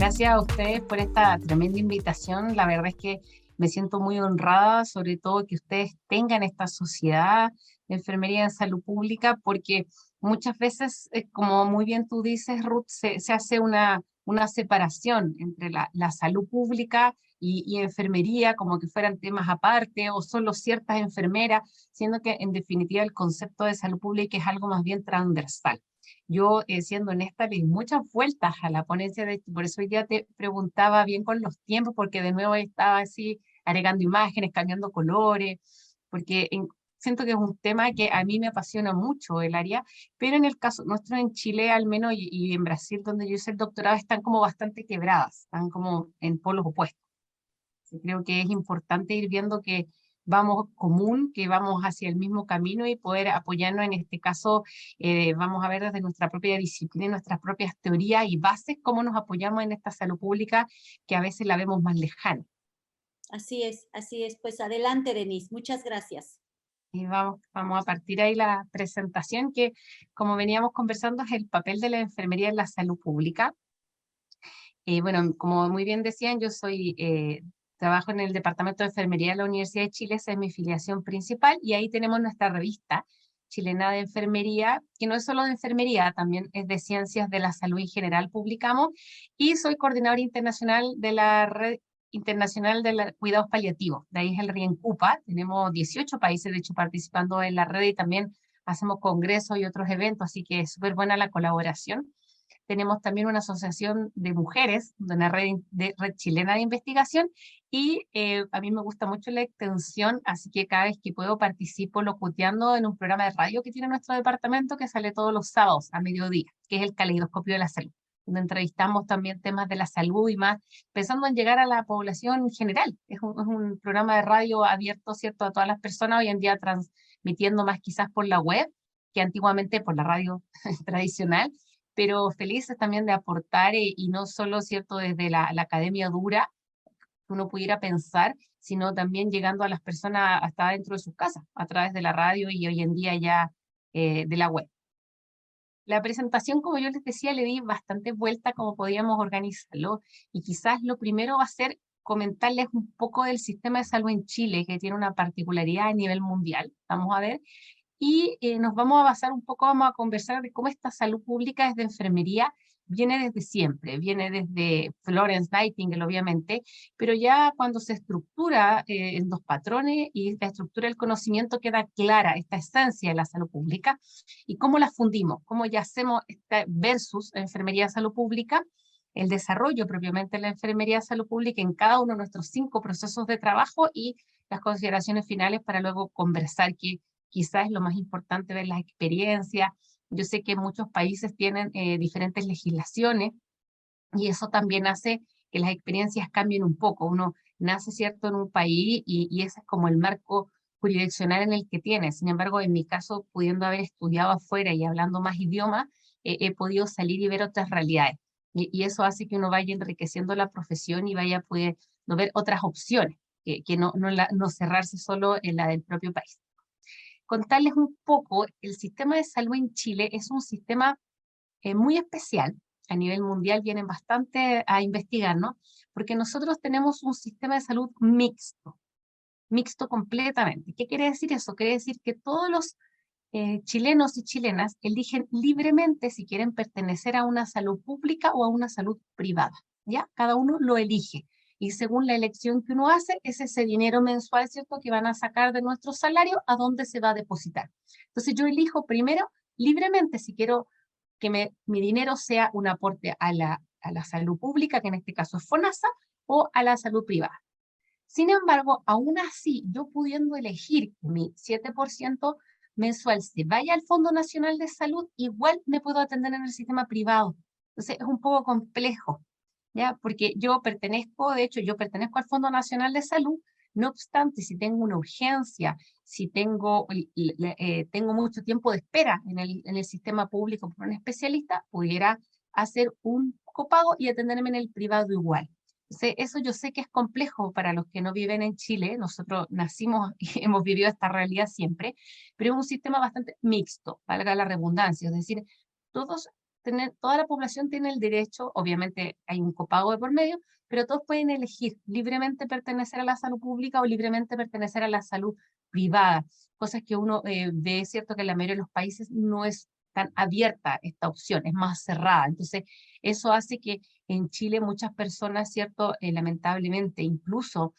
Gracias a ustedes por esta tremenda invitación. La verdad es que me siento muy honrada, sobre todo que ustedes tengan esta sociedad de enfermería en salud pública, porque muchas veces, como muy bien tú dices, Ruth, se hace una separación entre la salud pública y enfermería, como que fueran temas aparte, o solo ciertas enfermeras, siendo que en definitiva el concepto de salud pública es algo más bien transversal. Yo, siendo honesta, le di muchas vueltas a la ponencia, por eso hoy día te preguntaba bien con los tiempos, porque de nuevo estaba así agregando imágenes, cambiando colores, porque siento que es un tema que a mí me apasiona mucho el área, pero en el caso nuestro en Chile al menos y en Brasil, donde yo hice el doctorado, están como bastante quebradas, están como en polos opuestos. Sí, creo que es importante ir viendo que vamos común, que vamos hacia el mismo camino y poder apoyarnos en este caso, vamos a ver desde nuestra propia disciplina, y nuestras propias teorías y bases, cómo nos apoyamos en esta salud pública que a veces la vemos más lejana. Así es, así es. Pues adelante, Denise. Muchas gracias. Y vamos a partir ahí la presentación que, como veníamos conversando, es el papel de la enfermería en la salud pública. Bueno, como muy bien decían, yo trabajo en el Departamento de Enfermería de la Universidad de Chile, esa es mi filiación principal, y ahí tenemos nuestra revista chilena de enfermería, que no es solo de enfermería, también es de ciencias de la salud en general, publicamos, y soy coordinadora internacional de la Red Internacional de Cuidados Paliativos, de ahí es el RIENCUPA, tenemos 18 países de hecho participando en la red y también hacemos congresos y otros eventos, así que es súper buena la colaboración. Tenemos también una asociación de mujeres, una red chilena de investigación, y a mí me gusta mucho la extensión, así que cada vez que puedo participo locuteando en un programa de radio que tiene nuestro departamento que sale todos los sábados a mediodía, que es el Caleidoscopio de la Salud, donde entrevistamos también temas de la salud y más, pensando en llegar a la población en general. Es un programa de radio abierto, ¿cierto?, a todas las personas, hoy en día transmitiendo más quizás por la web que antiguamente por la radio tradicional, pero felices también de aportar y no solo, ¿cierto?, desde la academia dura, que uno pudiera pensar, sino también llegando a las personas hasta dentro de sus casas, a través de la radio y hoy en día ya de la web. La presentación, como yo les decía, le di bastante vuelta cómo podíamos organizarlo y quizás lo primero va a ser comentarles un poco del sistema de salud en Chile, que tiene una particularidad a nivel mundial, vamos a ver, y nos vamos a basar un poco, vamos a conversar de cómo esta salud pública desde enfermería viene desde siempre, viene desde Florence Nightingale, obviamente, pero ya cuando se estructura en dos patrones y la estructura del conocimiento queda clara, esta esencia de la salud pública, y cómo la fundimos, cómo ya hacemos esta versus enfermería salud pública, el desarrollo propiamente de la enfermería salud pública en cada uno de nuestros 5 procesos de trabajo y las consideraciones finales para luego conversar que quizás es lo más importante ver las experiencias. Yo sé que muchos países tienen diferentes legislaciones y eso también hace que las experiencias cambien un poco. Uno nace, ¿cierto?, en un país y ese es como el marco jurisdiccional en el que tiene. Sin embargo, en mi caso, pudiendo haber estudiado afuera y hablando más idiomas, he podido salir y ver otras realidades. Y eso hace que uno vaya enriqueciendo la profesión y vaya pudiendo ver otras opciones, que no cerrarse solo en la del propio país. Contarles un poco, el sistema de salud en Chile es un sistema muy especial. A nivel mundial vienen bastante a investigar, ¿no? Porque nosotros tenemos un sistema de salud mixto, mixto completamente. ¿Qué quiere decir eso? Quiere decir que todos los chilenos y chilenas eligen libremente si quieren pertenecer a una salud pública o a una salud privada, ¿ya? Cada uno lo elige. Y según la elección que uno hace, es ese dinero mensual, ¿cierto?, que van a sacar de nuestro salario, a dónde se va a depositar. Entonces yo elijo primero libremente si quiero que mi dinero sea un aporte a la salud pública, que en este caso es FONASA, o a la salud privada. Sin embargo, aún así, yo pudiendo elegir que mi 7% mensual se vaya al Fondo Nacional de Salud, igual me puedo atender en el sistema privado. Entonces, es un poco complejo, ¿ya? Porque yo pertenezco, de hecho, yo pertenezco al Fondo Nacional de Salud, no obstante, si tengo una urgencia, si tengo mucho tiempo de espera en el sistema público por un especialista, pudiera hacer un copago y atenderme en el privado igual. Eso yo sé que es complejo para los que no viven en Chile, nosotros nacimos y hemos vivido esta realidad siempre, pero es un sistema bastante mixto, valga la redundancia, es decir, todos toda la población tiene el derecho, obviamente hay un copago de por medio, pero todos pueden elegir libremente pertenecer a la salud pública o libremente pertenecer a la salud privada, cosas que uno ve, cierto, que en la mayoría de los países no es tan abierta esta opción, es más cerrada. Entonces, eso hace que en Chile muchas personas, cierto, lamentablemente, incluso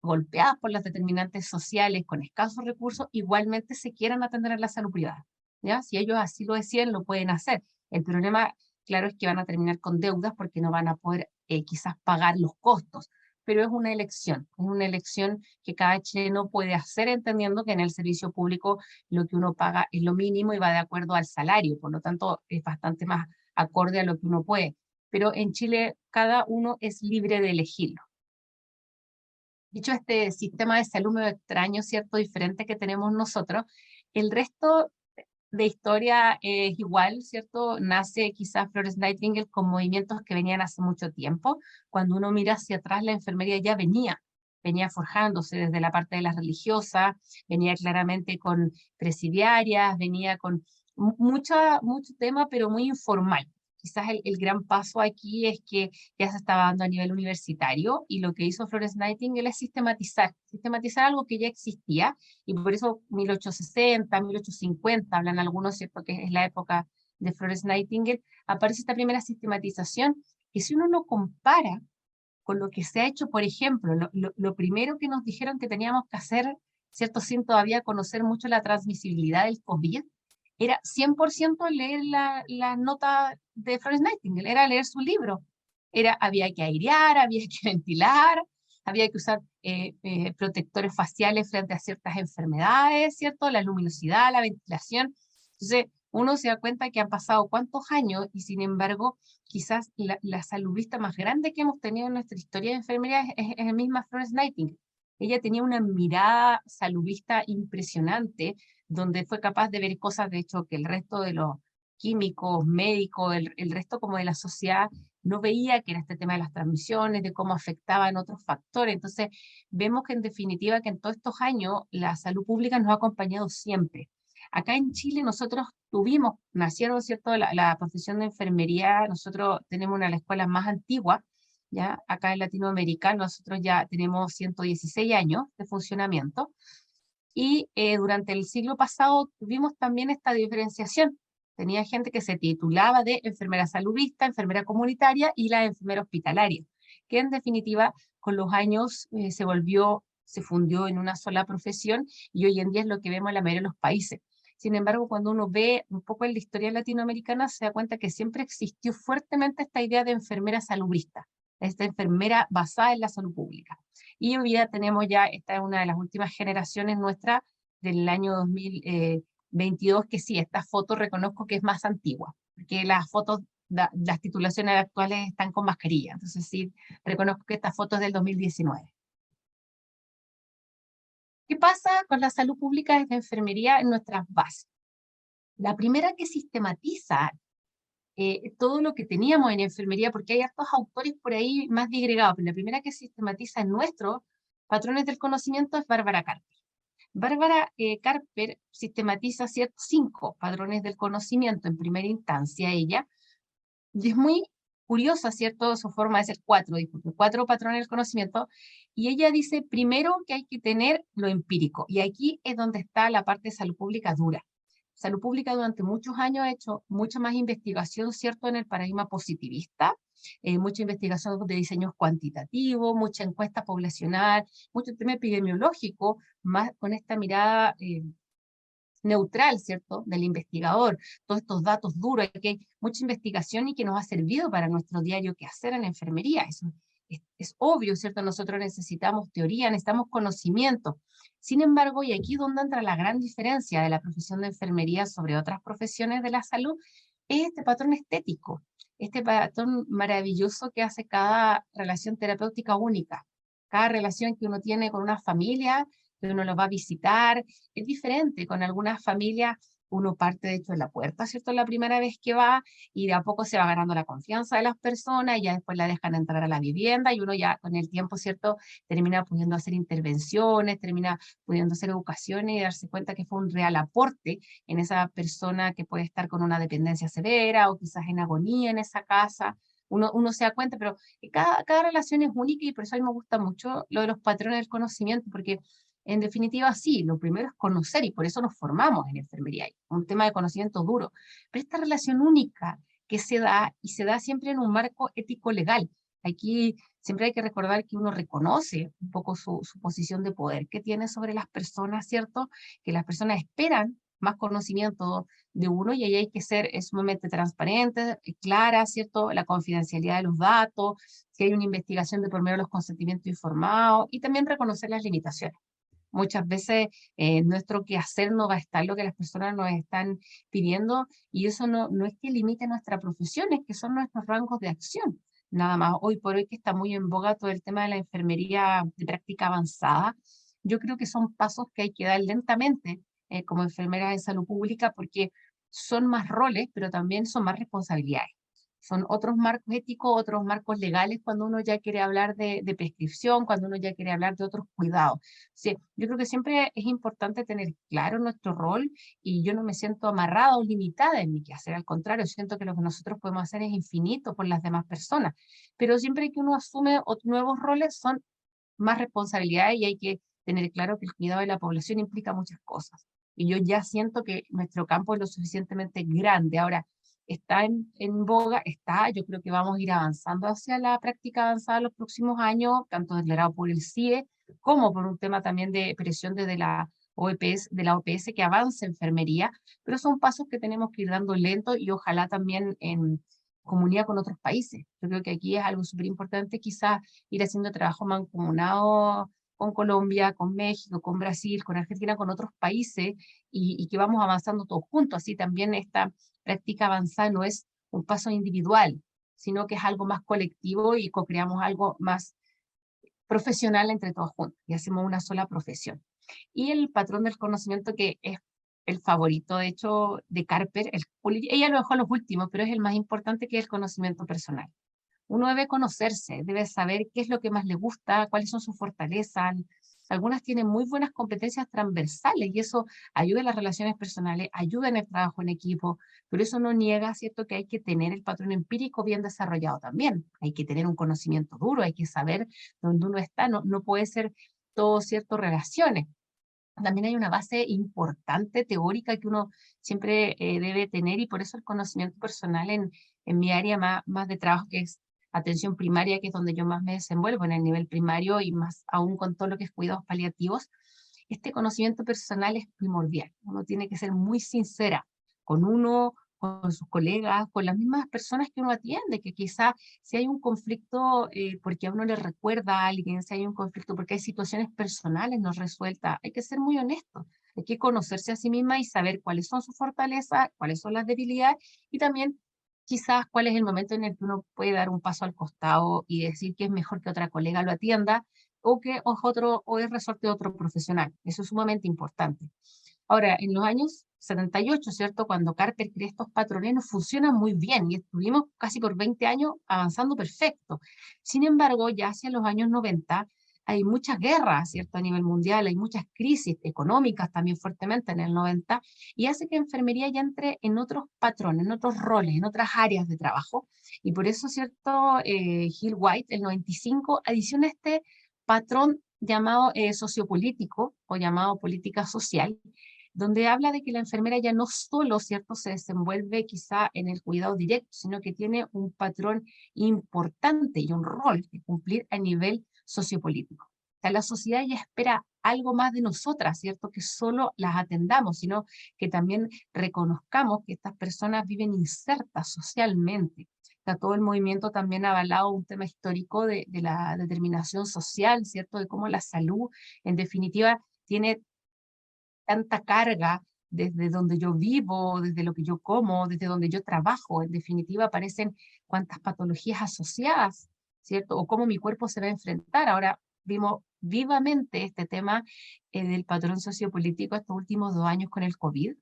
golpeadas por las determinantes sociales, con escasos recursos, igualmente se quieran atender a la salud privada. ¿Ya? Si ellos así lo deciden, lo pueden hacer. El problema, claro, es que van a terminar con deudas porque no van a poder quizás pagar los costos, pero es una elección que cada chileno puede hacer entendiendo que en el servicio público lo que uno paga es lo mínimo y va de acuerdo al salario, por lo tanto es bastante más acorde a lo que uno puede. Pero en Chile cada uno es libre de elegirlo. Dicho este sistema de salud medio extraño, ¿cierto? Diferente que tenemos nosotros, el resto de historia es igual, ¿cierto? Nace quizás Florence Nightingale con movimientos que venían hace mucho tiempo. Cuando uno mira hacia atrás, la enfermería ya venía forjándose desde la parte de las religiosas, venía claramente con presidiarias, venía con mucho tema, pero muy informal. Quizás el gran paso aquí es que ya se estaba dando a nivel universitario y lo que hizo Florence Nightingale es sistematizar algo que ya existía y por eso 1860, 1850, hablan algunos, ¿cierto? Que es la época de Florence Nightingale, aparece esta primera sistematización que si uno lo compara con lo que se ha hecho, por ejemplo, lo primero que nos dijeron que teníamos que hacer, ¿cierto? Sin todavía conocer mucho la transmisibilidad del COVID, era 100% leer la nota de Florence Nightingale, era leer su libro. Había que airear, había que ventilar, había que usar protectores faciales frente a ciertas enfermedades, ¿cierto? La luminosidad, la ventilación. Entonces, uno se da cuenta que han pasado cuántos años y sin embargo, quizás la saludista más grande que hemos tenido en nuestra historia de enfermería es la misma Florence Nightingale. Ella tenía una mirada saludista impresionante, donde fue capaz de ver cosas, de hecho, que el resto de los químicos, médicos, el resto como de la sociedad no veía, que era este tema de las transmisiones, de cómo afectaban otros factores. Entonces, vemos que en definitiva que en todos estos años la salud pública nos ha acompañado siempre. Acá en Chile nosotros nacieron, ¿cierto? La profesión de enfermería, nosotros tenemos una de las escuelas más antiguas, ¿ya? Acá en Latinoamérica nosotros ya tenemos 116 años de funcionamiento y durante el siglo pasado tuvimos también esta diferenciación. Tenía gente que se titulaba de enfermera saludista, enfermera comunitaria y la enfermera hospitalaria, que en definitiva con los años se fundió en una sola profesión y hoy en día es lo que vemos en la mayoría de los países. Sin embargo, cuando uno ve un poco en la historia latinoamericana, se da cuenta que siempre existió fuertemente esta idea de enfermera saludista, esta enfermera basada en la salud pública. Y hoy día tenemos ya, esta es una de las últimas generaciones nuestras del año 2022, que sí, esta foto reconozco que es más antigua, porque las fotos, las titulaciones actuales están con mascarilla, entonces sí, reconozco que esta foto es del 2019. ¿Qué pasa con la salud pública desde enfermería en nuestras bases? La primera que sistematiza todo lo que teníamos en enfermería, porque hay hartos autores por ahí más digregados, pero la primera que sistematiza en nuestros patrones del conocimiento es Bárbara Carper. Bárbara Carper sistematiza ciertos 5 patrones del conocimiento en primera instancia ella, y es muy curiosa, ¿cierto? Su forma de ser 4, disculpe, 4 patrones del conocimiento, y ella dice primero que hay que tener lo empírico, y aquí es donde está la parte de salud pública dura. Salud pública durante muchos años ha hecho mucha más investigación, ¿cierto?, en el paradigma positivista, mucha investigación de diseños cuantitativos, mucha encuesta poblacional, mucho tema epidemiológico, más con esta mirada neutral, ¿cierto?, del investigador, todos estos datos duros, que hay mucha investigación y que nos ha servido para nuestro diario quehacer en la enfermería. Eso es obvio, ¿cierto? Nosotros necesitamos teoría, necesitamos conocimiento. Sin embargo, y aquí es donde entra la gran diferencia de la profesión de enfermería sobre otras profesiones de la salud, es este patrón estético, este patrón maravilloso que hace cada relación terapéutica única, cada relación que uno tiene con una familia, que uno lo va a visitar, es diferente. Con algunas familias uno parte de hecho en la puerta, ¿cierto? La primera vez que va y de a poco se va ganando la confianza de las personas y ya después la dejan entrar a la vivienda y uno ya con el tiempo, ¿cierto? Termina pudiendo hacer intervenciones, termina pudiendo hacer educaciones y darse cuenta que fue un real aporte en esa persona que puede estar con una dependencia severa o quizás en agonía en esa casa. Uno se da cuenta, pero cada relación es única y por eso a mí me gusta mucho lo de los patrones del conocimiento, porque en definitiva sí, lo primero es conocer y por eso nos formamos en enfermería, un tema de conocimiento duro, pero esta relación única que se da y se da siempre en un marco ético-legal. Aquí siempre hay que recordar que uno reconoce un poco su posición de poder que tiene sobre las personas, ¿cierto? Que las personas esperan más conocimiento de uno y ahí hay que ser sumamente transparente, clara, ¿cierto? La confidencialidad de los datos, si hay una investigación de por medio de los consentimientos informados y también reconocer las limitaciones. Muchas veces nuestro quehacer no va a estar lo que las personas nos están pidiendo y eso no es que limite nuestra profesión, es que son nuestros rangos de acción. Nada más, hoy por hoy que está muy en boga todo el tema de la enfermería de práctica avanzada, yo creo que son pasos que hay que dar lentamente como enfermeras de salud pública porque son más roles, pero también son más responsabilidades. Son otros marcos éticos, otros marcos legales cuando uno ya quiere hablar de prescripción, cuando uno ya quiere hablar de otros cuidados. Sí, yo creo que siempre es importante tener claro nuestro rol y yo no me siento amarrada o limitada en mi quehacer, al contrario, siento que lo que nosotros podemos hacer es infinito por las demás personas, pero siempre que uno asume nuevos roles son más responsabilidades y hay que tener claro que el cuidado de la población implica muchas cosas. Y yo ya siento que nuestro campo es lo suficientemente grande. Ahora, está en boga, está, yo creo que vamos a ir avanzando hacia la práctica avanzada en los próximos años, tanto declarado por el CIE como por un tema también de presión desde la OEPS, de la OPS que avance enfermería, pero son pasos que tenemos que ir dando lento y ojalá también en comunidad con otros países. Yo creo que aquí es algo súper importante, quizás ir haciendo trabajo mancomunado con Colombia, con México, con Brasil, con Argentina, con otros países y que vamos avanzando todos juntos. Así también esta práctica avanzada no es un paso individual, sino que es algo más colectivo y co-creamos algo más profesional entre todos juntos y hacemos una sola profesión. Y el patrón del conocimiento que es el favorito, de hecho, de Carper, ella lo dejó a los últimos, pero es el más importante que es el conocimiento personal. Uno debe conocerse, debe saber qué es lo que más le gusta, cuáles son sus fortalezas. Algunas tienen muy buenas competencias transversales y eso ayuda en las relaciones personales, ayuda en el trabajo en equipo, pero eso no niega, ¿cierto?, que hay que tener el patrón empírico bien desarrollado también. Hay que tener un conocimiento duro, hay que saber dónde uno está, no puede ser todo, ¿cierto?, relaciones. También hay una base importante teórica que uno siempre debe tener y por eso el conocimiento personal en mi área más de trabajo, que es atención primaria, que es donde yo más me desenvuelvo en el nivel primario y más aún con todo lo que es cuidados paliativos, este conocimiento personal es primordial. Uno tiene que ser muy sincera con uno, con sus colegas, con las mismas personas que uno atiende, que quizá si hay un conflicto porque a uno le recuerda a alguien, si hay un conflicto porque hay situaciones personales no resueltas, hay que ser muy honesto. Hay que conocerse a sí misma y saber cuáles son sus fortalezas, cuáles son las debilidades y también quizás cuál es el momento en el que uno puede dar un paso al costado y decir que es mejor que otra colega lo atienda o que o es resorte de otro profesional. Eso es sumamente importante. Ahora, en los años 78, ¿cierto? Cuando Carter crea estos patrones, nos funcionan muy bien y estuvimos casi por 20 años avanzando perfecto. Sin embargo, ya hacia los años 90 hay muchas guerras, ¿cierto? A nivel mundial, hay muchas crisis económicas también fuertemente en el 90 y hace que enfermería ya entre en otros patrones, en otros roles, en otras áreas de trabajo. Y por eso, ¿cierto? Hill White, el 95, adiciona este patrón llamado sociopolítico o llamado política social, donde habla de que la enfermera ya no solo, ¿cierto?, se desenvuelve quizá en el cuidado directo, sino que tiene un patrón importante y un rol que cumplir a nivel sociopolítico. O sea, la sociedad ya espera algo más de nosotras, ¿cierto?, que solo las atendamos, sino que también reconozcamos que estas personas viven insertas socialmente. Está todo el movimiento también avalado un tema histórico de la determinación social, ¿cierto?, de cómo la salud, en definitiva, tiene tanta carga desde donde yo vivo, desde lo que yo como, desde donde yo trabajo. En definitiva, aparecen cuántas patologías asociadas, ¿cierto? O cómo mi cuerpo se va a enfrentar. Ahora vimos vivamente este tema del patrón sociopolítico estos últimos 2 años con el COVID,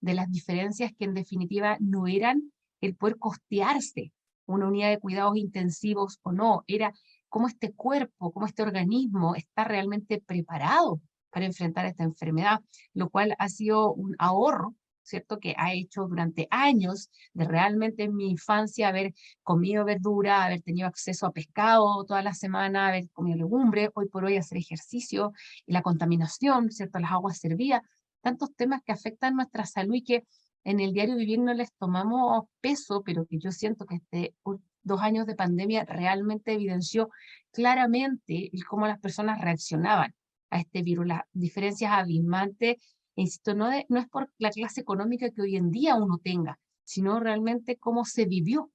de las diferencias que en definitiva no eran el poder costearse una unidad de cuidados intensivos o no, era cómo este cuerpo, cómo este organismo está realmente preparado para enfrentar esta enfermedad, lo cual ha sido un ahorro, ¿cierto? Que ha hecho durante años de realmente en mi infancia haber comido verdura, haber tenido acceso a pescado toda la semana, haber comido legumbre, hoy por hoy hacer ejercicio y la contaminación, ¿cierto? Las aguas servidas, tantos temas que afectan nuestra salud y que en el diario vivir no les tomamos peso, pero que yo siento que 2 años de pandemia realmente evidenció claramente el cómo las personas reaccionaban a este virus, las diferencias abismantes, e insisto, no es por la clase económica que hoy en día uno tenga, sino realmente cómo se vivió,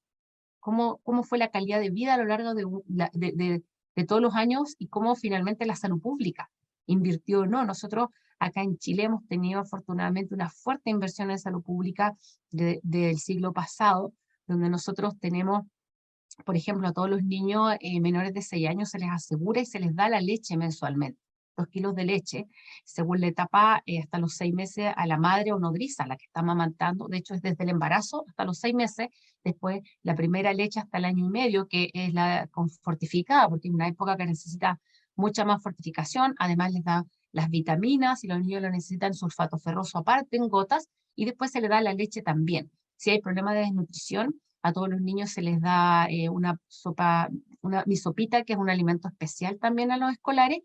cómo fue la calidad de vida a lo largo de todos los años y cómo finalmente la salud pública invirtió o no. Nosotros acá en Chile hemos tenido afortunadamente una fuerte inversión en salud pública del siglo pasado, donde nosotros tenemos, por ejemplo, a todos los niños menores de 6 años se les asegura y se les da la leche mensualmente. 2 kilos de leche, según la etapa, hasta los 6 meses a la madre o nodriza, la que está amamantando. De hecho, es desde el embarazo hasta los 6 meses, después la primera leche hasta el año y medio, que es la con fortificada, porque es una época que necesita mucha más fortificación. Además, les da las vitaminas, y los niños lo necesitan sulfato ferroso aparte, en gotas, y después se le da la leche también. Si hay problema de desnutrición, a todos los niños se les da una sopa, una misopita, que es un alimento especial también a los escolares,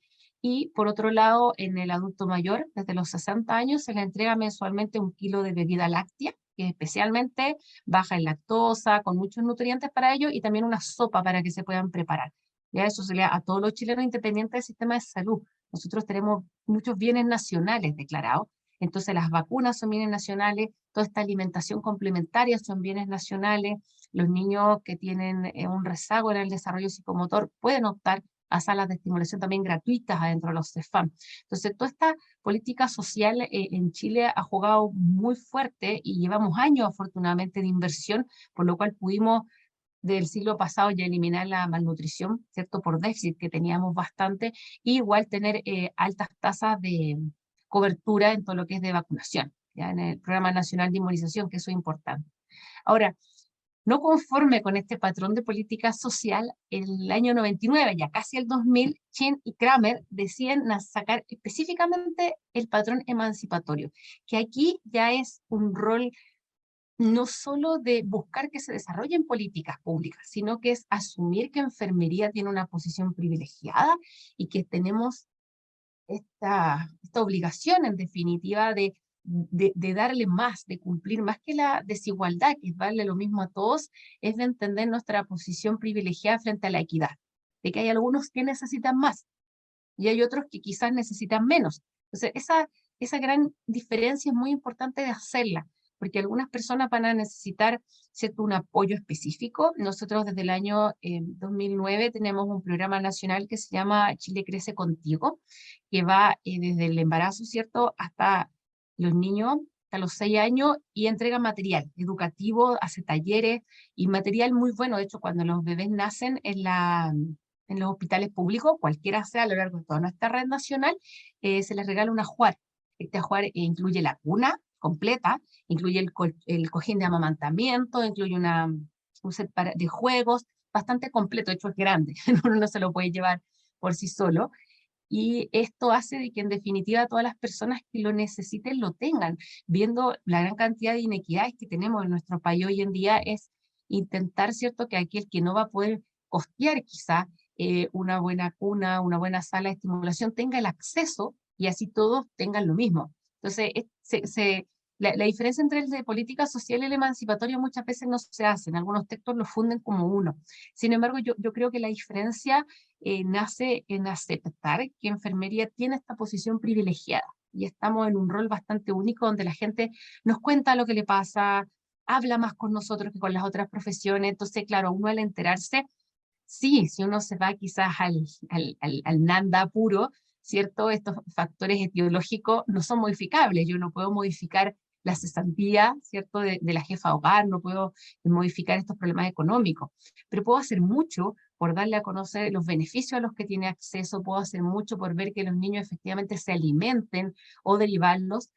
y por otro lado, en el adulto mayor, desde los 60 años, se le entrega mensualmente 1 kilo de bebida láctea, que es especialmente baja en lactosa, con muchos nutrientes para ellos, y también una sopa para que se puedan preparar. Ya eso se le da a todos los chilenos independientes del sistema de salud. Nosotros tenemos muchos bienes nacionales declarados, entonces las vacunas son bienes nacionales, toda esta alimentación complementaria son bienes nacionales, los niños que tienen un rezago en el desarrollo psicomotor pueden optar a salas de estimulación también gratuitas adentro de los CEFAM. Entonces, toda esta política social en Chile ha jugado muy fuerte y llevamos años, afortunadamente, de inversión, por lo cual pudimos del siglo pasado ya eliminar la malnutrición, ¿cierto? Por déficit, que teníamos bastante, y igual tener altas tasas de cobertura en todo lo que es de vacunación, ya en el Programa Nacional de Inmunización, que eso es importante. Ahora, no conforme con este patrón de política social, en el año 99, ya casi el 2000, Chin y Kramer deciden sacar específicamente el patrón emancipatorio, que aquí ya es un rol no solo de buscar que se desarrollen políticas públicas, sino que es asumir que enfermería tiene una posición privilegiada y que tenemos esta obligación, en definitiva, de darle más, de cumplir más que la desigualdad, que es darle lo mismo a todos, es de entender nuestra posición privilegiada frente a la equidad, de que hay algunos que necesitan más y hay otros que quizás necesitan menos. Entonces, esa gran diferencia es muy importante de hacerla, porque algunas personas van a necesitar, ¿cierto?, un apoyo específico. Nosotros desde el año 2009 tenemos un programa nacional que se llama Chile Crece Contigo, que va desde el embarazo, ¿cierto?, hasta los niños, hasta los 6 años, y entrega material educativo, hace talleres, y material muy bueno. De hecho, cuando los bebés nacen en los hospitales públicos, cualquiera sea a lo largo de toda nuestra red nacional, se les regala un ajuar. Este ajuar incluye la cuna completa, incluye el cojín de amamantamiento, incluye un set de juegos, bastante completo. De hecho es grande, uno no se lo puede llevar por sí solo, y esto hace de que en definitiva todas las personas que lo necesiten lo tengan. Viendo la gran cantidad de inequidades que tenemos en nuestro país hoy en día, es intentar, ¿cierto?, que aquel que no va a poder costear quizá una buena cuna, una buena sala de estimulación, tenga el acceso, y así todos tengan lo mismo. Entonces, la diferencia entre el de política social y el emancipatorio muchas veces no se hace, en algunos textos lo funden como uno. Sin embargo, yo creo que la diferencia nace en aceptar que enfermería tiene esta posición privilegiada, y estamos en un rol bastante único donde la gente nos cuenta lo que le pasa, habla más con nosotros que con las otras profesiones. Entonces, claro, uno al enterarse, sí, si uno se va quizás al Nanda puro, ¿cierto? Estos factores etiológicos no son modificables. Yo no puedo modificar la cesantía, ¿cierto?, de la jefa de hogar, no puedo modificar estos problemas económicos, pero puedo hacer mucho por darle a conocer los beneficios a los que tiene acceso, puedo hacer mucho por ver que los niños efectivamente se alimenten o derivarlos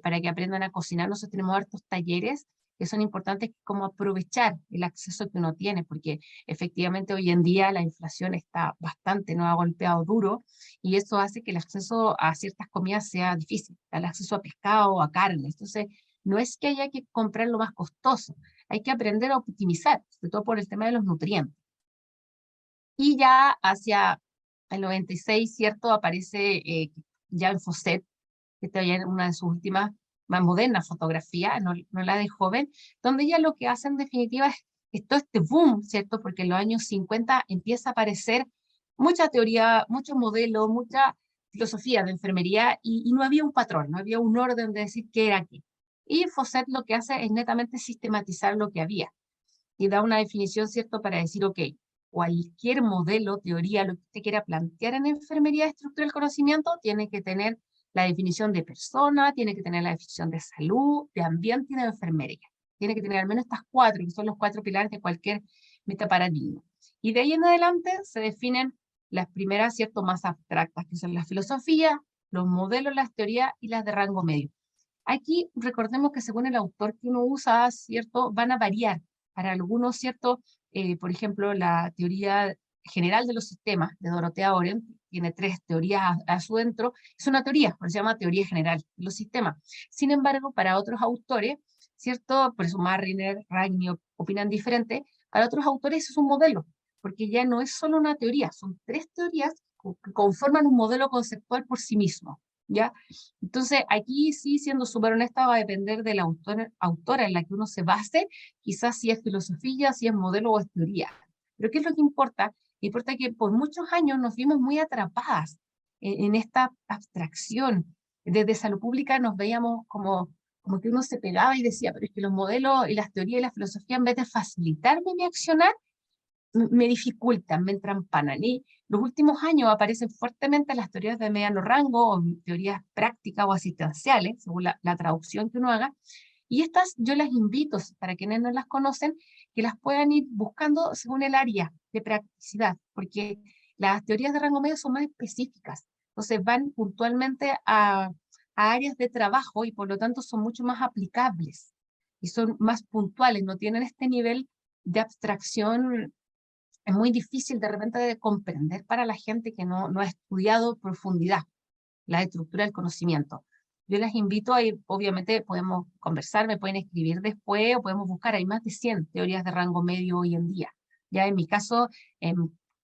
para que aprendan a cocinar. Nosotros tenemos hartos talleres que son importantes, como aprovechar el acceso que uno tiene, porque efectivamente hoy en día la inflación está bastante, nos ha golpeado duro, y eso hace que el acceso a ciertas comidas sea difícil, el acceso a pescado, a carne. Entonces, no es que haya que comprar lo más costoso, hay que aprender a optimizar, sobre todo por el tema de los nutrientes. Y ya hacia el 96, ¿cierto? Aparece ya en Fawcett, que está ya en una de sus últimas, más modernas fotografías, no la de joven, donde ella lo que hace en definitiva es todo este boom, ¿cierto? Porque en los años 50 empieza a aparecer mucha teoría, muchos modelos, mucha filosofía de enfermería, y no había un patrón, no había un orden de decir qué era qué. Y Fawcett lo que hace es netamente sistematizar lo que había y da una definición, ¿cierto?, para decir, ok, cualquier modelo, teoría, lo que usted quiera plantear en enfermería de estructura del conocimiento, tiene que tener la definición de persona, tiene que tener la definición de salud, de ambiente y de enfermería. Tiene que tener al menos estas cuatro, que son los cuatro pilares de cualquier metaparadigma. Y de ahí en adelante se definen las primeras, ¿cierto?, más abstractas, que son la filosofía, los modelos, las teorías y las de rango medio. Aquí recordemos que según el autor que uno usa, ¿cierto?, van a variar. Para algunos, ¿cierto? Por ejemplo, la teoría general de los sistemas de Dorothea Oren tiene tres teorías a su dentro. Es una teoría, pero se llama teoría general de los sistemas. Sin embargo, para otros autores, ¿cierto? Por eso Marriner, Ragni opinan diferente. Para otros autores es un modelo, porque ya no es solo una teoría, son tres teorías que conforman un modelo conceptual por sí mismo, ¿ya? Entonces, aquí sí, siendo súper honesta, va a depender de la autora en la que uno se base, quizás si es filosofía, si es modelo o es teoría. Pero ¿qué es lo que importa? Importa que por muchos años nos vimos muy atrapadas en esta abstracción. Desde salud pública nos veíamos como que uno se pegaba y decía, pero es que los modelos y las teorías y la filosofía, en vez de facilitarme mi accionar, me dificultan, me entrampanan. Y los últimos años aparecen fuertemente las teorías de mediano rango, o teorías prácticas o asistenciales, según la traducción que uno haga. Y estas yo las invito, para quienes no las conocen, que las puedan ir buscando según el área de practicidad, porque las teorías de rango medio son más específicas. Entonces van puntualmente a áreas de trabajo y por lo tanto son mucho más aplicables y son más puntuales, no tienen este nivel de abstracción. Es muy difícil de repente de comprender para la gente que no ha estudiado en profundidad la estructura del conocimiento. Yo les invito a ir, obviamente podemos conversar, me pueden escribir después o podemos buscar, hay más de 100 teorías de rango medio hoy en día. Ya en mi caso,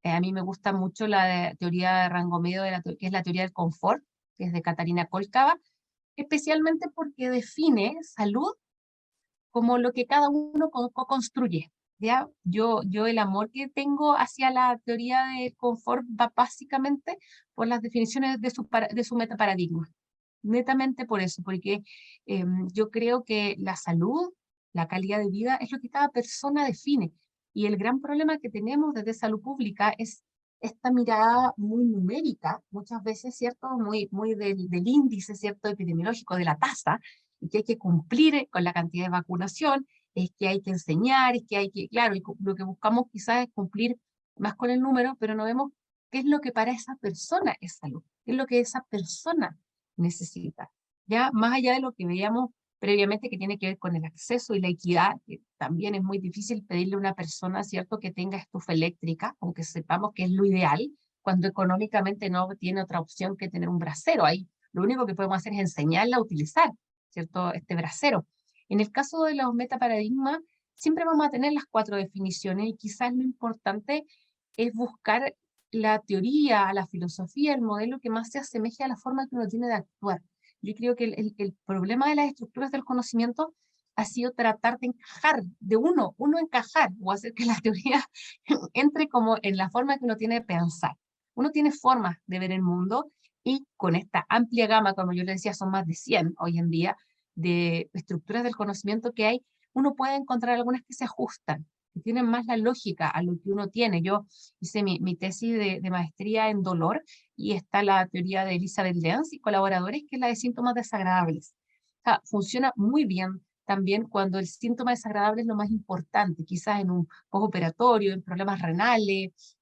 a mí me gusta mucho teoría de rango medio, que es la teoría del confort, que es de Katarina Kolkava, especialmente porque define salud como lo que cada uno construye. ¿Ya? Yo el amor que tengo hacia la teoría del confort va básicamente por las definiciones de su metaparadigma. Netamente por eso, porque yo creo que la salud, la calidad de vida, es lo que cada persona define. Y el gran problema que tenemos desde salud pública es esta mirada muy numérica, muchas veces, ¿cierto? Muy del índice, ¿cierto? Epidemiológico, de la tasa, y que hay que cumplir con la cantidad de vacunación, es que hay que enseñar, es que hay que, claro, y lo que buscamos quizás es cumplir más con el número, pero no vemos qué es lo que para esa persona es salud, qué es lo que esa persona necesita. Ya más allá de lo que veíamos previamente que tiene que ver con el acceso y la equidad, que también es muy difícil pedirle a una persona, ¿cierto?, que tenga estufa eléctrica, aunque sepamos que es lo ideal, cuando económicamente no tiene otra opción que tener un brasero ahí. Lo único que podemos hacer es enseñarle a utilizar, ¿cierto?, este brasero. En el caso de los metaparadigmas, siempre vamos a tener las cuatro definiciones y quizás lo importante es buscar la teoría, la filosofía, el modelo que más se asemeje a la forma que uno tiene de actuar. Yo creo que el problema de las estructuras del conocimiento ha sido tratar de encajar, de uno encajar, o hacer que la teoría entre como en la forma que uno tiene de pensar. Uno tiene formas de ver el mundo y con esta amplia gama, como yo le decía, son más de 100 hoy en día, de estructuras del conocimiento que hay, uno puede encontrar algunas que se ajustan, que tienen más la lógica a lo que uno tiene. Yo hice mi tesis de maestría en dolor y está la teoría de Elizabeth Lenz y colaboradores, que es la de síntomas desagradables. O sea, funciona muy bien también cuando el síntoma desagradable es lo más importante, quizás en un postoperatorio, en problemas renales,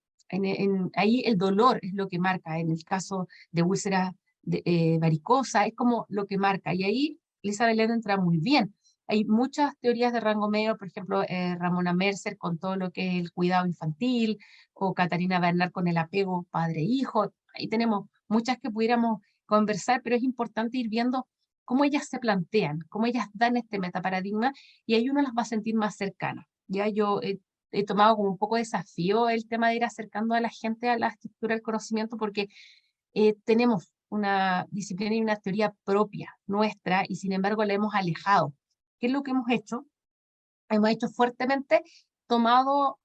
ahí el dolor es lo que marca, en el caso de úlceras varicosa, es como lo que marca. Y ahí Lisa Belén entra muy bien. Hay muchas teorías de rango medio, por ejemplo, Ramona Mercer con todo lo que es el cuidado infantil, o Catarina Bernard con el apego padre-hijo. Ahí tenemos muchas que pudiéramos conversar, pero es importante ir viendo cómo ellas se plantean, cómo ellas dan este metaparadigma, y ahí uno las va a sentir más cercanas. Ya yo he tomado como un poco de desafío el tema de ir acercando a la gente a la estructura del conocimiento, porque tenemos una disciplina y una teoría propia nuestra, y sin embargo la hemos alejado. ¿Qué es lo que hemos hecho? Hemos hecho fuertemente, tomado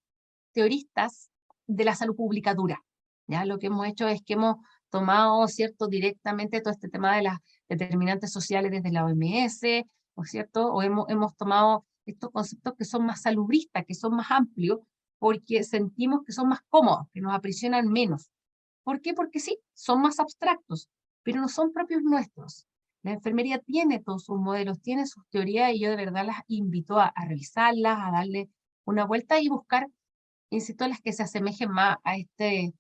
teoristas de la salud pública dura. ¿Ya? Lo que hemos hecho es que hemos tomado, ¿cierto?, directamente todo este tema de las determinantes sociales desde la OMS, ¿no es cierto? O hemos tomado estos conceptos que son más salubristas, que son más amplios, porque sentimos que son más cómodos, que nos aprisionan menos. ¿Por qué? Porque sí, son más abstractos, pero no son propios nuestros. La enfermería tiene todos sus modelos, tiene sus teorías, y yo de verdad las invito a revisarlas, a darle una vuelta y buscar, insisto, las que se asemejen más a este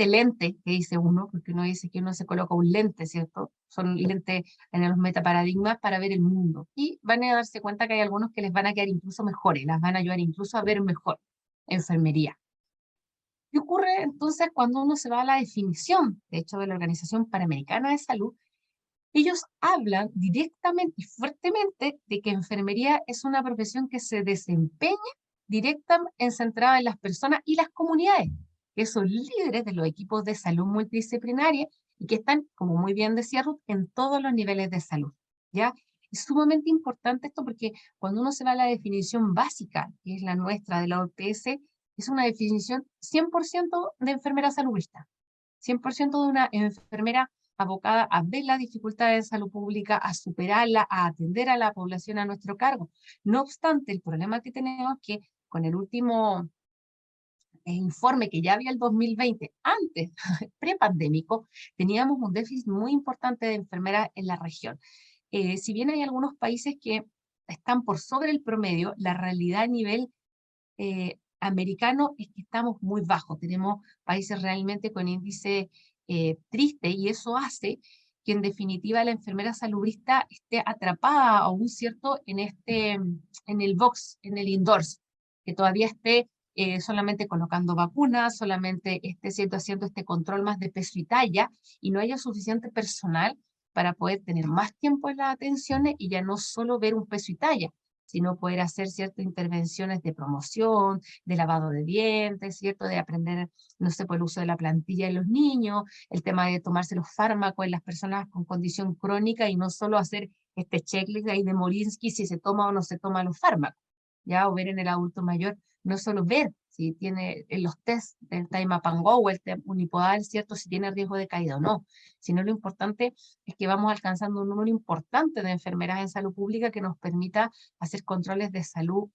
lente que dice uno, porque uno dice que uno se coloca un lente, ¿cierto? Son lentes en los metaparadigmas para ver el mundo. Y van a darse cuenta que hay algunos que les van a quedar incluso mejores, las van a ayudar incluso a ver mejor enfermería. ¿Qué ocurre entonces cuando uno se va a la definición, de hecho, de la Organización Panamericana de Salud? Ellos hablan directamente y fuertemente de que enfermería es una profesión que se desempeña directamente centrada en las personas y las comunidades, que son líderes de los equipos de salud multidisciplinaria y que están, como muy bien decía Ruth, en todos los niveles de salud. ¿Ya? Es sumamente importante esto, porque cuando uno se va a la definición básica, que es la nuestra de la OPS, es una definición 100% de enfermera saludista, 100% de una enfermera abocada a ver las dificultades de salud pública, a superarla, a atender a la población a nuestro cargo. No obstante, el problema que tenemos es que con el último informe que ya había el 2020, antes, prepandémico, teníamos un déficit muy importante de enfermeras en la región. Si bien hay algunos países que están por sobre el promedio, la realidad a nivel americano es que estamos muy bajos. Tenemos países realmente con índice triste, y eso hace que en definitiva la enfermera salubrista esté atrapada aún, ¿cierto?, en el box, en el indoors, que todavía esté solamente colocando vacunas, solamente esté haciendo este control más de peso y talla, y no haya suficiente personal para poder tener más tiempo en las atenciones y ya no solo ver un peso y talla, sino poder hacer ciertas intervenciones de promoción, de lavado de dientes, ¿cierto? De aprender, no sé, por el uso de la plantilla en los niños, el tema de tomarse los fármacos en las personas con condición crónica, y no solo hacer este checklist ahí de Molinsky si se toma o no se toma los fármacos, ¿ya? O ver en el adulto mayor, no solo ver si tiene en los test del Time Up and Go o el test unipodal, ¿cierto? Si tiene riesgo de caída o no, sino lo importante es que vamos alcanzando un número importante de enfermeras en salud pública que nos permita hacer controles de salud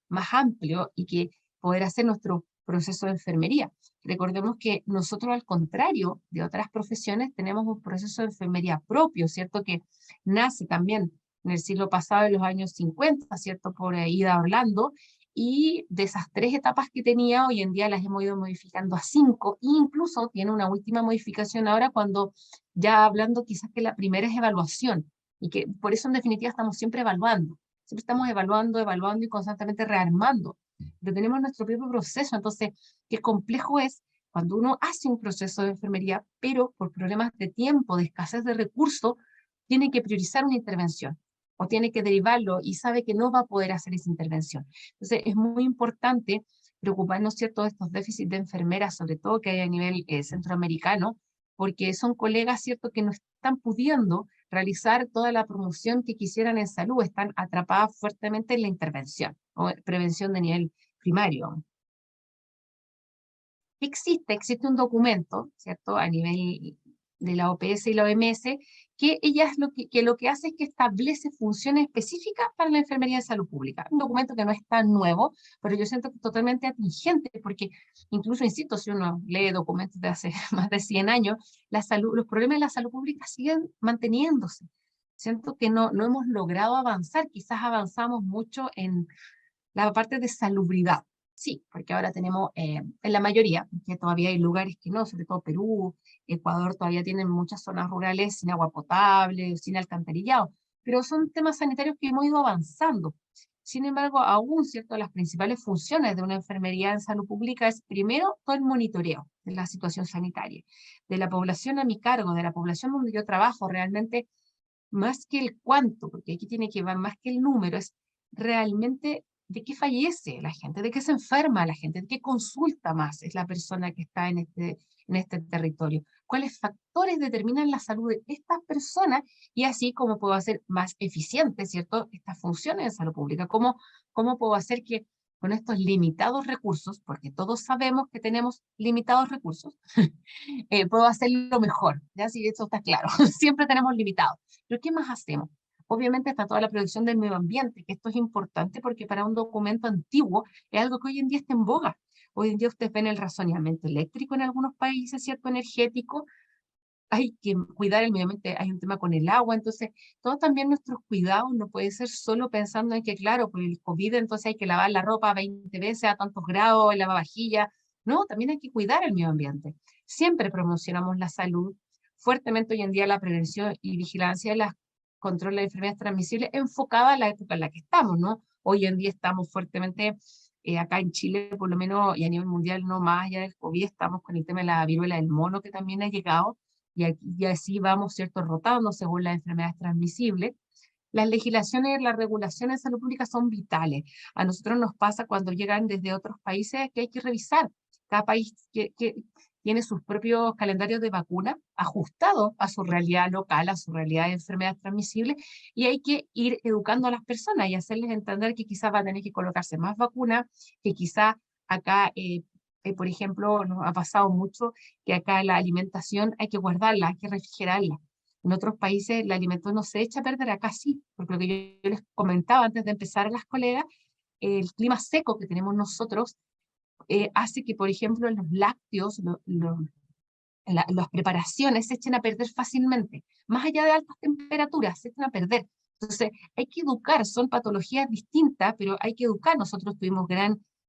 más amplios y que poder hacer nuestro proceso de enfermería. Recordemos que nosotros, al contrario de otras profesiones, tenemos un proceso de enfermería propio, ¿cierto? Que nace también en el siglo pasado, en los años 50, ¿cierto? Por Ida Orlando, y de esas 3 etapas que tenía, hoy en día las hemos ido modificando a 5, e incluso tiene una última modificación ahora, cuando ya hablando quizás que la primera es evaluación, y que por eso en definitiva estamos siempre evaluando. Siempre estamos evaluando, evaluando y constantemente rearmando. Pero tenemos nuestro propio proceso. Entonces, qué complejo es cuando uno hace un proceso de enfermería, pero por problemas de tiempo, de escasez de recursos, tiene que priorizar una intervención o tiene que derivarlo y sabe que no va a poder hacer esa intervención. Entonces, es muy importante preocuparnos, ¿cierto?, de estos déficits de enfermeras, sobre todo que hay a nivel centroamericano, porque son colegas, ¿cierto?, que no están pudiendo realizar toda la promoción que quisieran en salud, están atrapadas fuertemente en la intervención o prevención de nivel primario. Existe un documento, ¿cierto?, a nivel de la OPS y la OMS, que lo que hace es que establece funciones específicas para la enfermería de salud pública. Un documento que no es tan nuevo, pero yo siento que es totalmente atingente, porque incluso, insisto, si uno lee documentos de hace más de 100 años, los problemas de la salud pública siguen manteniéndose. Siento que no hemos logrado avanzar, quizás avanzamos mucho en la parte de salubridad, Sí, porque ahora tenemos, en la mayoría, que todavía hay lugares que no, sobre todo Perú, Ecuador, todavía tienen muchas zonas rurales sin agua potable, sin alcantarillado, pero son temas sanitarios que hemos ido avanzando. Sin embargo, aún, ¿cierto?, las principales funciones de una enfermería en salud pública es, primero, todo el monitoreo de la situación sanitaria, de la población a mi cargo, de la población donde yo trabajo, realmente, más que el cuánto, porque aquí tiene que ver más que el número, es realmente de qué fallece la gente, de qué se enferma la gente, de qué consulta más es la persona que está en este territorio, cuáles factores determinan la salud de estas personas y así cómo puedo hacer más eficiente, ¿cierto?, estas funciones de salud pública, cómo puedo hacer que con estos limitados recursos, porque todos sabemos que tenemos limitados recursos, puedo hacerlo mejor, ¿ya? Sí, eso está claro, siempre tenemos limitados. Pero ¿qué más hacemos? Obviamente está toda la protección del medio ambiente, que esto es importante porque para un documento antiguo es algo que hoy en día está en boga. Hoy en día ustedes ven el razonamiento eléctrico en algunos países, ¿cierto? Energético. Hay que cuidar el medio ambiente, hay un tema con el agua, entonces todos también nuestros cuidados no puede ser solo pensando en que, claro, por el COVID entonces hay que lavar la ropa 20 veces a tantos grados, el lavavajilla. No, también hay que cuidar el medio ambiente. Siempre promocionamos la salud, fuertemente hoy en día la prevención y vigilancia de las controles de enfermedades transmisibles enfocada a la época en la que estamos, ¿no? Hoy en día estamos fuertemente, acá en Chile por lo menos, y a nivel mundial no más allá del COVID, estamos con el tema de la viruela del mono que también ha llegado, y así vamos, ¿cierto?, rotando según las enfermedades transmisibles. Las legislaciones y las regulaciones de salud pública son vitales. A nosotros nos pasa cuando llegan desde otros países que hay que revisar. Cada país que tiene sus propios calendarios de vacuna ajustados a su realidad local, a su realidad de enfermedades transmisibles, y hay que ir educando a las personas y hacerles entender que quizás va a tener que colocarse más vacunas, que quizás acá, por ejemplo, nos ha pasado mucho que acá la alimentación hay que guardarla, hay que refrigerarla. En otros países el alimento no se echa a perder, acá sí, porque lo que yo les comentaba antes de empezar a las colegas, el clima seco que tenemos nosotros hace que, por ejemplo, los lácteos, las preparaciones se echen a perder fácilmente. Más allá de altas temperaturas, se echan a perder. Entonces, hay que educar, son patologías distintas, pero hay que educar. Nosotros tuvimos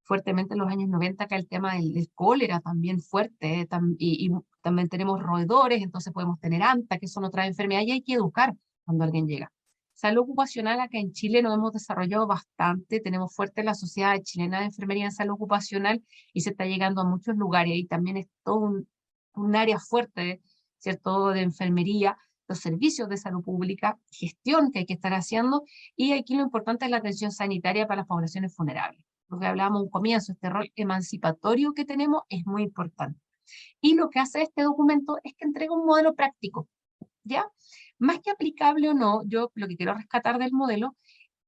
fuertemente en los años 90 acá el tema del cólera también fuerte, y también tenemos roedores, entonces podemos tener anta, que son otras enfermedades, y hay que educar cuando alguien llega. Salud ocupacional, acá en Chile nos hemos desarrollado bastante, tenemos fuerte la Sociedad Chilena de Enfermería en Salud Ocupacional y se está llegando a muchos lugares y también es todo un área fuerte, ¿cierto?, de enfermería, los servicios de salud pública, gestión que hay que estar haciendo, y aquí lo importante es la atención sanitaria para las poblaciones vulnerables. Lo que hablábamos un comienzo, este rol emancipatorio que tenemos es muy importante. Y lo que hace este documento es que entrega un modelo práctico, ¿ya? Más que aplicable o no, yo lo que quiero rescatar del modelo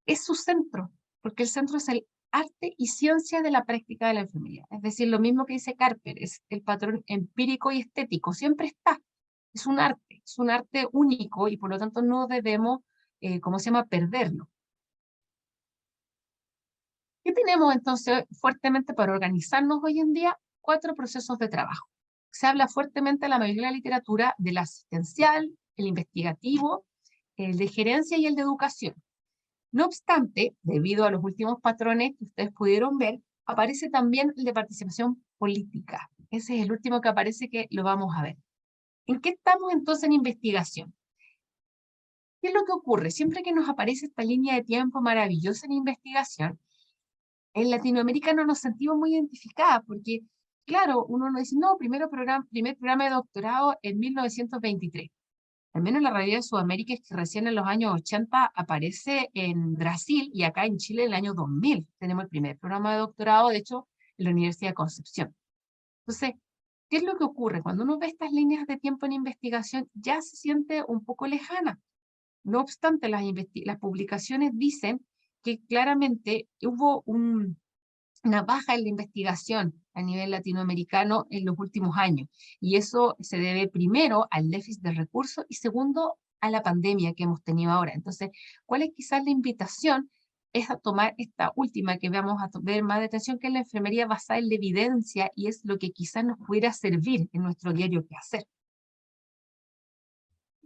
es su centro, porque el centro es el arte y ciencia de la práctica de la enfermería. Es decir, lo mismo que dice Carper, es el patrón empírico y estético, siempre está. Es un arte único y por lo tanto no debemos, ¿cómo se llama?, perderlo. ¿Qué tenemos entonces fuertemente para organizarnos hoy en día? 4 procesos de trabajo. Se habla fuertemente en la mayoría de la literatura del asistencial, el investigativo, el de gerencia y el de educación. No obstante, debido a los últimos patrones que ustedes pudieron ver, aparece también el de participación política. Ese es el último que aparece, que lo vamos a ver. ¿En qué estamos entonces en investigación? ¿Qué es lo que ocurre? Siempre que nos aparece esta línea de tiempo maravillosa en investigación, en Latinoamérica no nos sentimos muy identificadas porque, claro, uno nos dice, no, primer programa de doctorado en 1923. Al menos la realidad de Sudamérica es que recién en los años 80 aparece en Brasil y acá en Chile en el año 2000. Tenemos el primer programa de doctorado, de hecho, en la Universidad de Concepción. Entonces, ¿qué es lo que ocurre? Cuando uno ve estas líneas de tiempo en investigación, ya se siente un poco lejana. No obstante, las publicaciones dicen que claramente hubo una baja en la investigación a nivel latinoamericano en los últimos años. Y eso se debe primero al déficit de recursos y segundo a la pandemia que hemos tenido ahora. Entonces, ¿cuál es quizás la invitación? Es a tomar esta última que vamos a ver más de atención, que es la enfermería basada en la evidencia, y es lo que quizás nos pudiera servir en nuestro diario quehacer.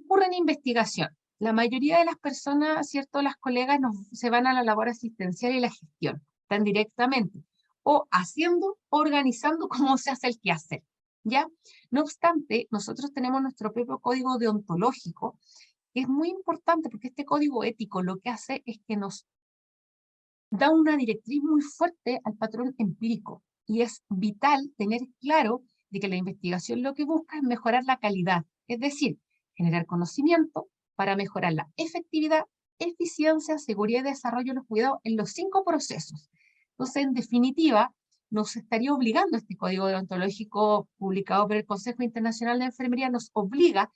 Ocurre en investigación. La mayoría de las personas, ¿cierto?, las colegas se van a la labor asistencial y la gestión, tan directamente. o haciendo, organizando cómo se hace el quehacer, ¿ya? No obstante, nosotros tenemos nuestro propio código deontológico, que es muy importante porque este código ético lo que hace es que nos da una directriz muy fuerte al patrón empírico, y es vital tener claro de que la investigación lo que busca es mejorar la calidad, es decir, generar conocimiento para mejorar la efectividad, eficiencia, seguridad y desarrollo de los cuidados en los 5 procesos. Entonces, en definitiva, nos estaría obligando este código deontológico publicado por el Consejo Internacional de Enfermería, nos obliga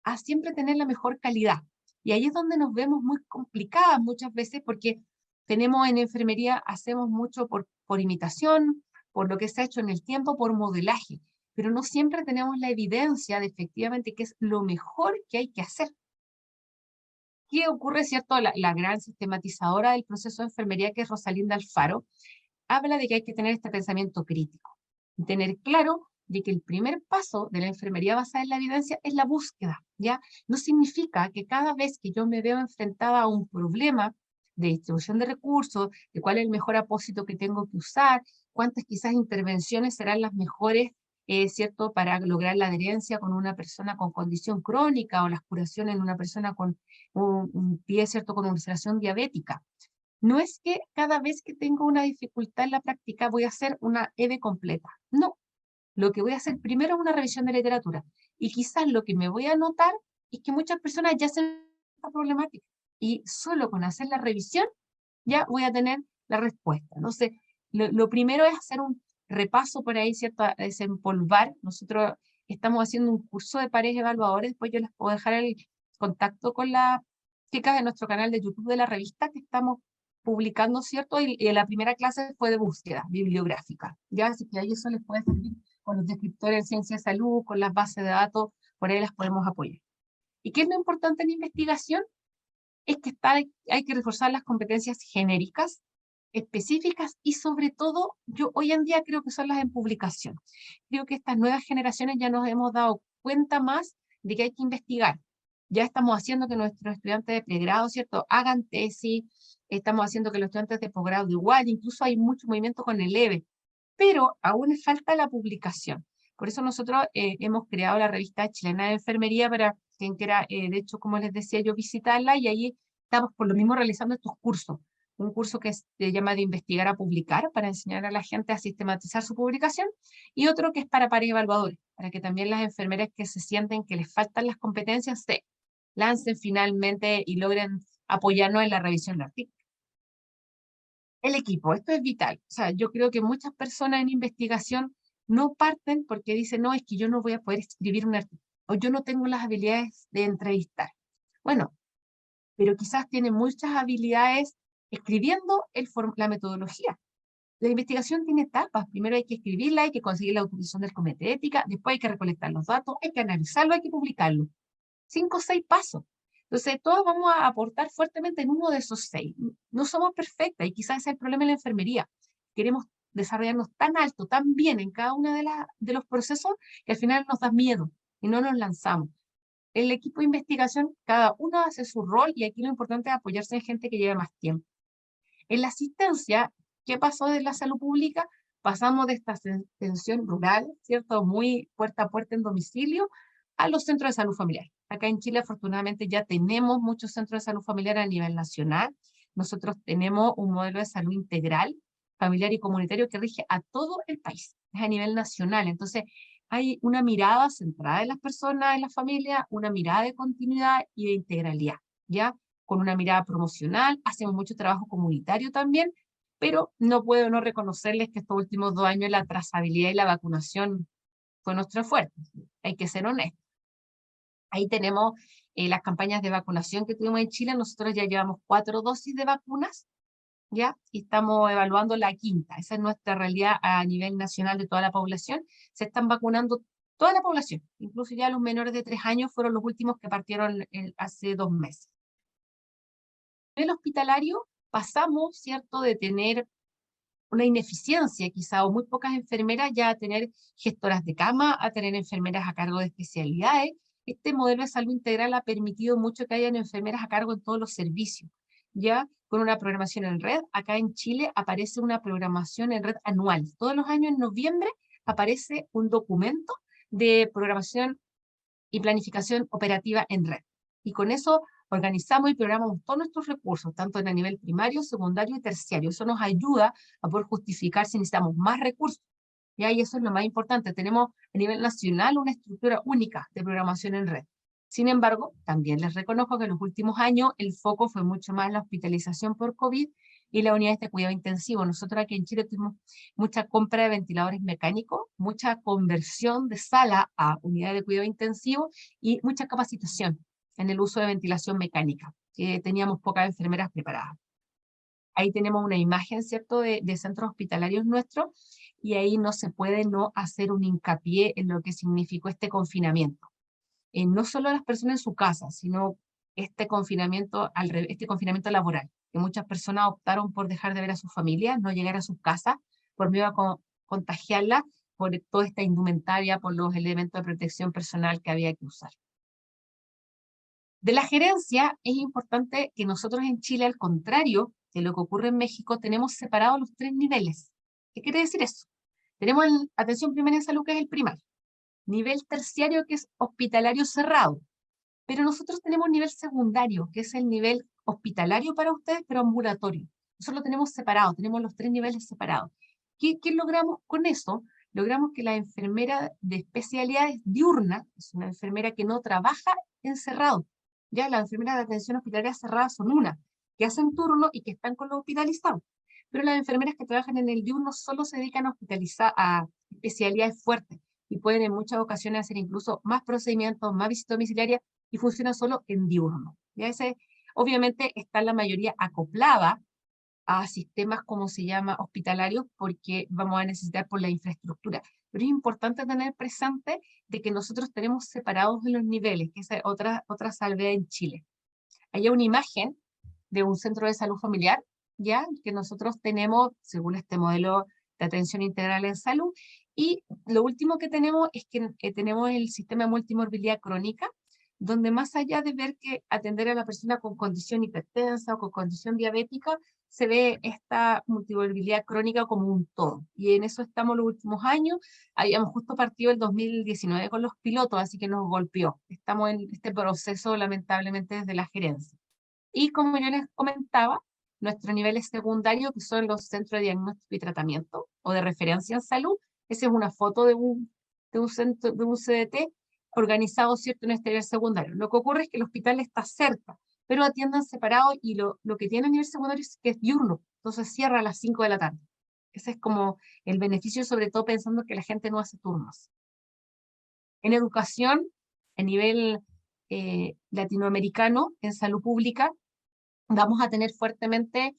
a siempre tener la mejor calidad. Y ahí es donde nos vemos muy complicadas muchas veces porque tenemos en enfermería, hacemos mucho por imitación, por lo que se ha hecho en el tiempo, por modelaje, pero no siempre tenemos la evidencia de efectivamente qué es lo mejor que hay que hacer. ¿Qué ocurre, cierto? La gran sistematizadora del proceso de enfermería, que es Rosalinda Alfaro, habla de que hay que tener este pensamiento crítico y tener claro de que el primer paso de la enfermería basada en la evidencia es la búsqueda, ¿ya? No significa que cada vez que yo me veo enfrentada a un problema de distribución de recursos, de cuál es el mejor apósito que tengo que usar, cuántas quizás intervenciones serán las mejores, ¿cierto?, para lograr la adherencia con una persona con condición crónica o las curaciones en una persona con un pie, ¿cierto?, con ulceración diabética. No es que cada vez que tengo una dificultad en la práctica voy a hacer una EVE completa. No, lo que voy a hacer primero es una revisión de literatura. Y quizás lo que me voy a notar es que muchas personas ya se esta problemática. Y solo con hacer la revisión ya voy a tener la respuesta. Entonces, lo primero es hacer un repaso por ahí, ¿cierto? A desempolvar. Nosotros estamos haciendo un curso de pares evaluadores, después yo les puedo dejar el contacto con las chicas de nuestro canal de YouTube de la revista que estamos publicando, ¿cierto? Y la primera clase fue de búsqueda bibliográfica, ¿ya? Así que ahí eso les puede servir con los descriptores en ciencia de salud, con las bases de datos, por ahí las podemos apoyar. ¿Y qué es lo importante en investigación? Es que hay que reforzar las competencias genéricas, específicas y sobre todo, yo hoy en día creo que son las en publicación. Creo que estas nuevas generaciones ya nos hemos dado cuenta más de que hay que investigar. Ya estamos haciendo que nuestros estudiantes de pregrado, ¿cierto?, hagan tesis, estamos haciendo que los estudiantes de posgrado igual, incluso hay mucho movimiento con el EVE, pero aún falta la publicación. Por eso nosotros hemos creado la revista chilena de enfermería para quien quiera, de hecho, como les decía yo, visitarla, y ahí estamos por lo mismo realizando estos cursos. Un curso que se llama de investigar a publicar, para enseñar a la gente a sistematizar su publicación, y otro que es para pares evaluadores, para que también las enfermeras que se sienten que les faltan las competencias se lancen finalmente y logren apoyarnos en la revisión de artículos. El equipo, esto es vital. O sea, yo creo que muchas personas en investigación no parten porque dicen, no, es que yo no voy a poder escribir un artículo, o yo no tengo las habilidades de entrevistar. Bueno, pero quizás tienen muchas habilidades escribiendo la metodología. La investigación tiene etapas. Primero hay que escribirla, hay que conseguir la autorización del comité de ética, después hay que recolectar los datos, hay que analizarlo, hay que publicarlo. 5 o 6 pasos. Entonces, todos vamos a aportar fuertemente en uno de esos 6. No somos perfectas y quizás ese es el problema en la enfermería. Queremos desarrollarnos tan alto, tan bien en cada uno de los procesos que al final nos da miedo y no nos lanzamos. El equipo de investigación, cada uno hace su rol y aquí lo importante es apoyarse en gente que lleve más tiempo. En la asistencia, ¿qué pasó de la salud pública? Pasamos de esta atención rural, ¿cierto? Muy puerta a puerta en domicilio, a los centros de salud familiar. Acá en Chile, afortunadamente, ya tenemos muchos centros de salud familiar a nivel nacional. Nosotros tenemos un modelo de salud integral, familiar y comunitario que rige a todo el país. Es a nivel nacional. Entonces, hay una mirada centrada en las personas, en la familia, una mirada de continuidad y de integralidad, ¿ya? Con una mirada promocional, hacemos mucho trabajo comunitario también, pero no puedo no reconocerles que estos últimos 2 años la trazabilidad y la vacunación fue nuestro fuerte. Hay que ser honestos. Ahí tenemos las campañas de vacunación que tuvimos en Chile. Nosotros ya llevamos 4 dosis de vacunas, ¿ya? Y estamos evaluando la quinta. Esa es nuestra realidad a nivel nacional de toda la población. Se están vacunando toda la población, incluso ya los menores de 3 años fueron los últimos que partieron hace 2 meses. En el hospitalario pasamos, ¿cierto?, de tener una ineficiencia quizá, o muy pocas enfermeras, ya a tener gestoras de cama, a tener enfermeras a cargo de especialidades. Este modelo de salud integral ha permitido mucho que hayan enfermeras a cargo en todos los servicios. ya con una programación en red. Acá en Chile aparece una programación en red anual. Todos los años en noviembre aparece un documento de programación y planificación operativa en red. Y con eso organizamos y programamos todos nuestros recursos, tanto en a nivel primario, secundario y terciario. Eso nos ayuda a poder justificar si necesitamos más recursos. ¿Ya? Y eso es lo más importante. Tenemos a nivel nacional una estructura única de programación en red. Sin embargo, también les reconozco que en los últimos años el foco fue mucho más la hospitalización por COVID y las unidades de cuidado intensivo. Nosotros aquí en Chile tuvimos mucha compra de ventiladores mecánicos, mucha conversión de sala a unidades de cuidado intensivo y mucha capacitación en el uso de ventilación mecánica, que teníamos pocas enfermeras preparadas. Ahí tenemos una imagen, ¿cierto?, de centros hospitalarios nuestros, y ahí no se puede no hacer un hincapié en lo que significó este confinamiento. No solo a las personas en su casa, sino este confinamiento, este confinamiento laboral, que muchas personas optaron por dejar de ver a sus familias, no llegar a sus casas, por miedo a contagiarlas, por toda esta indumentaria, por los elementos de protección personal que había que usar. De la gerencia, es importante que nosotros en Chile, al contrario de lo que ocurre en México, tenemos separados los 3 niveles. ¿Qué quiere decir eso? Tenemos atención primaria en salud, que es el primario, nivel terciario, que es hospitalario cerrado, pero nosotros tenemos nivel secundario, que es el nivel hospitalario para ustedes, pero ambulatorio. Nosotros lo tenemos separado, tenemos los 3 niveles separados. ¿Qué logramos con eso? Logramos que la enfermera de especialidades diurna, es una enfermera que no trabaja encerrado. Ya las enfermeras de atención hospitalaria cerrada son una, que hacen turno y que están con los hospitalizados. Pero las enfermeras que trabajan en el diurno solo se dedican a hospitalizar a especialidades fuertes y pueden en muchas ocasiones hacer incluso más procedimientos, más visitas domiciliarias, y funciona solo en diurno. ¿Ya? Obviamente está la mayoría acoplada a sistemas, como se llama, hospitalarios, porque vamos a necesitar por la infraestructura. Pero es importante tener presente de que nosotros tenemos separados en los niveles, que es otra salvedad en Chile. Hay una imagen de un centro de salud familiar, ya, que nosotros tenemos según este modelo de atención integral en salud, y lo último que tenemos es que tenemos el sistema de multimorbilidad crónica, donde más allá de ver que atender a la persona con condición hipertensa o con condición diabética, se ve esta multimorbilidad crónica como un todo. Y en eso estamos los últimos años. Habíamos justo partido el 2019 con los pilotos, así que nos golpeó. Estamos en este proceso, lamentablemente, desde la gerencia. Y como yo les comentaba, nuestros niveles secundarios, que son los centros de diagnóstico y tratamiento, o de referencia en salud, esa es una foto de un centro, de un CDT, organizado, ¿cierto?, en este nivel secundario. Lo que ocurre es que el hospital está cerca, pero atienden separado, y lo que tiene a nivel secundario es que es diurno, entonces cierra a las 5 de la tarde. Ese es como el beneficio, sobre todo pensando que la gente no hace turnos. En educación, a nivel latinoamericano, en salud pública, vamos a tener fuertemente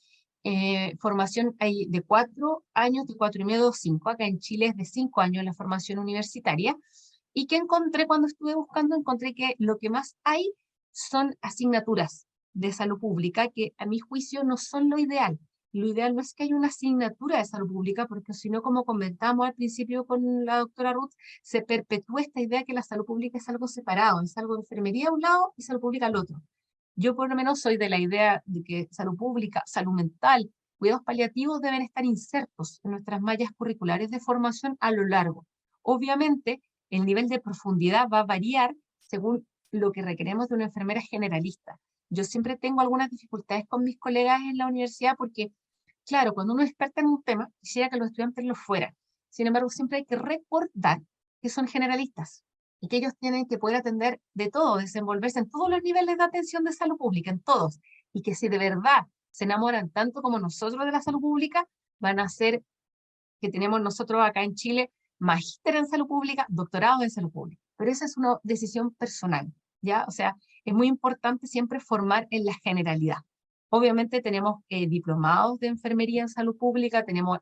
formación de 4 años, de 4,5, 5. Acá en Chile es de 5 años la formación universitaria. Y que encontré cuando estuve buscando, encontré que lo que más hay son asignaturas de salud pública, que a mi juicio no son lo ideal. Lo ideal no es que haya una asignatura de salud pública, porque si no, como comentamos al principio con la doctora Ruth, se perpetúa esta idea que la salud pública es algo separado, es algo de enfermería a un lado y salud pública al otro. Yo por lo menos soy de la idea de que salud pública, salud mental, cuidados paliativos deben estar insertos en nuestras mallas curriculares de formación a lo largo. Obviamente, el nivel de profundidad va a variar según lo que requeremos de una enfermera generalista. Yo siempre tengo algunas dificultades con mis colegas en la universidad porque, claro, cuando uno es experta en un tema, quisiera que los estudiantes lo fueran. Sin embargo, siempre hay que recordar que son generalistas y que ellos tienen que poder atender de todo, desenvolverse en todos los niveles de atención de salud pública, en todos, y que si de verdad se enamoran tanto como nosotros de la salud pública, van a ser, que tenemos nosotros acá en Chile, magíster en salud pública, doctorado en salud pública. Pero esa es una decisión personal, ¿ya? O sea, es muy importante siempre formar en la generalidad. Obviamente tenemos diplomados de enfermería en salud pública, tenemos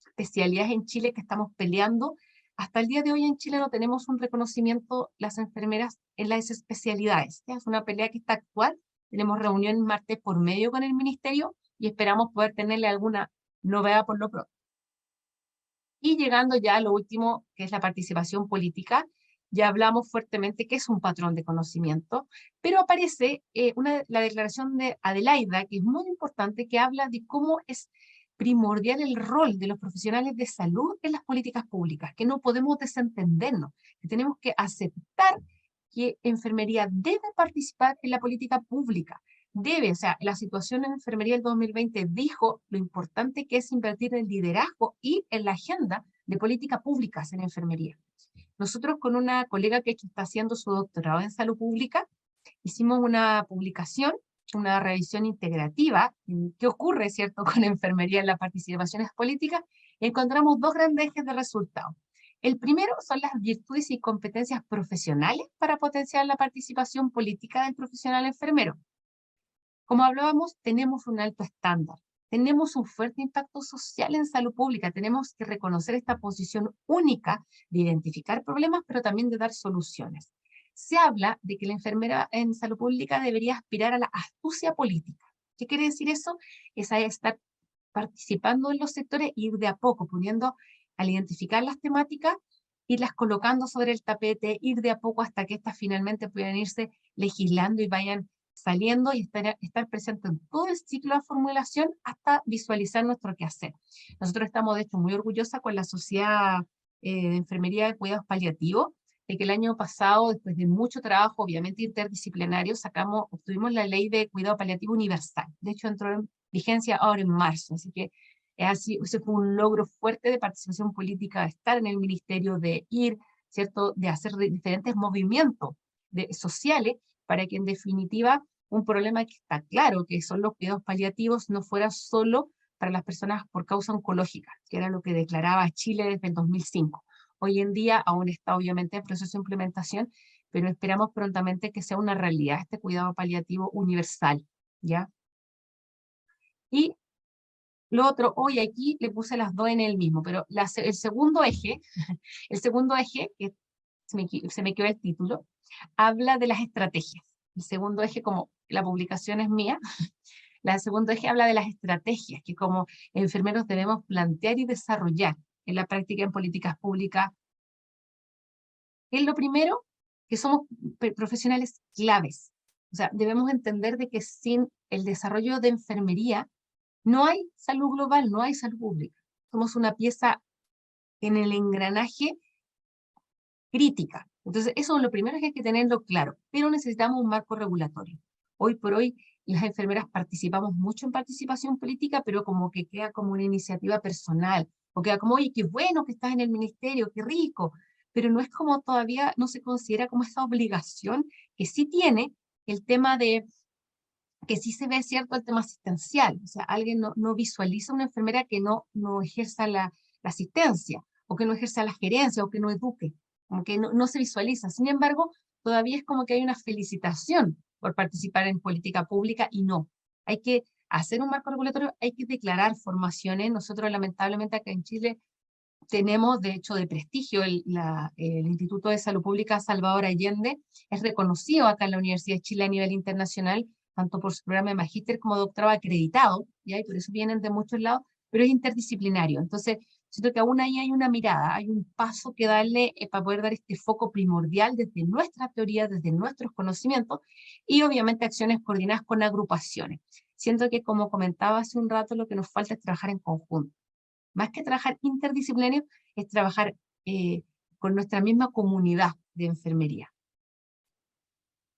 especialidades en Chile que estamos peleando. Hasta el día de hoy en Chile no tenemos un reconocimiento las enfermeras en las especialidades, ¿ya? Es una pelea que está actual. Tenemos reunión martes por medio con el ministerio y esperamos poder tenerle alguna novedad por lo pronto. Y llegando ya a lo último, que es la participación política, Ya hablamos fuertemente que es un patrón de conocimiento, pero aparece la declaración de Adelaida, que es muy importante, que habla de cómo es primordial el rol de los profesionales de salud en las políticas públicas, que no podemos desentendernos, que tenemos que aceptar que enfermería debe participar en la política pública. Debe, o sea, la situación en enfermería del 2020 dijo lo importante que es invertir en el liderazgo y en la agenda de políticas públicas en enfermería. Nosotros con una colega que está haciendo su doctorado en salud pública, hicimos una publicación, una revisión integrativa, qué ocurre, ¿cierto?, con enfermería en las participaciones políticas, y encontramos dos grandes ejes de resultados. El primero son las virtudes y competencias profesionales para potenciar la participación política del profesional enfermero. Como hablábamos, tenemos un alto estándar, tenemos un fuerte impacto social en salud pública, tenemos que reconocer esta posición única de identificar problemas, pero también de dar soluciones. Se habla de que la enfermera en salud pública debería aspirar a la astucia política. ¿Qué quiere decir eso? Es a estar participando en los sectores, ir de a poco, poniendo, al identificar las temáticas, irlas colocando sobre el tapete, ir de a poco hasta que estas finalmente puedan irse legislando y vayan saliendo y estar presente en todo el ciclo de formulación hasta visualizar nuestro quehacer. Nosotros estamos, de hecho, muy orgullosas con la Sociedad de Enfermería de Cuidados Paliativos, de que el año pasado, después de mucho trabajo, obviamente interdisciplinario, obtuvimos la Ley de Cuidado Paliativo Universal. De hecho, entró en vigencia ahora en marzo, así que ese fue un logro fuerte de participación política, de estar en el ministerio, de ir, ¿cierto?, de hacer diferentes movimientos sociales, para que en definitiva un problema que está claro, que son los cuidados paliativos, no fuera solo para las personas por causa oncológica, que era lo que declaraba Chile desde el 2005. Hoy en día aún está obviamente en proceso de implementación, pero esperamos prontamente que sea una realidad este cuidado paliativo universal, ¿ya? Y lo otro, hoy aquí le puse las dos en el mismo, pero el segundo eje, que se me quedó el título, habla de las estrategias. El segundo eje, como la publicación es mía, el segundo eje habla de las estrategias que como enfermeros debemos plantear y desarrollar en la práctica en políticas públicas. Es lo primero, que somos profesionales claves. O sea, debemos entender de que sin el desarrollo de enfermería no hay salud global, no hay salud pública. Somos una pieza en el engranaje crítica. Entonces, eso es lo primero que hay que tenerlo claro, pero necesitamos un marco regulatorio. Hoy por hoy, las enfermeras participamos mucho en participación política, pero como que queda como una iniciativa personal, o queda como, oye, qué bueno que estás en el ministerio, qué rico, pero no es como todavía, no se considera como esa obligación que sí tiene el tema de, que sí se ve cierto el tema asistencial, o sea, alguien no visualiza una enfermera que no ejerza la asistencia, o que no ejerza la gerencia, o que no eduque, como que no se visualiza. Sin embargo, todavía es como que hay una felicitación por participar en política pública y no. Hay que hacer un marco regulatorio, hay que declarar formaciones. Nosotros lamentablemente acá en Chile tenemos, de hecho, de prestigio, el Instituto de Salud Pública Salvador Allende es reconocido acá en la Universidad de Chile a nivel internacional, tanto por su programa de magíster como doctorado acreditado, ¿ya? Y por eso vienen de muchos lados, pero es interdisciplinario. Entonces, siento que aún ahí hay una mirada, hay un paso que darle para poder dar este foco primordial desde nuestra teoría, desde nuestros conocimientos, y obviamente acciones coordinadas con agrupaciones. Siento que, como comentaba hace un rato, lo que nos falta es trabajar en conjunto. Más que trabajar interdisciplinario, es trabajar con nuestra misma comunidad de enfermería.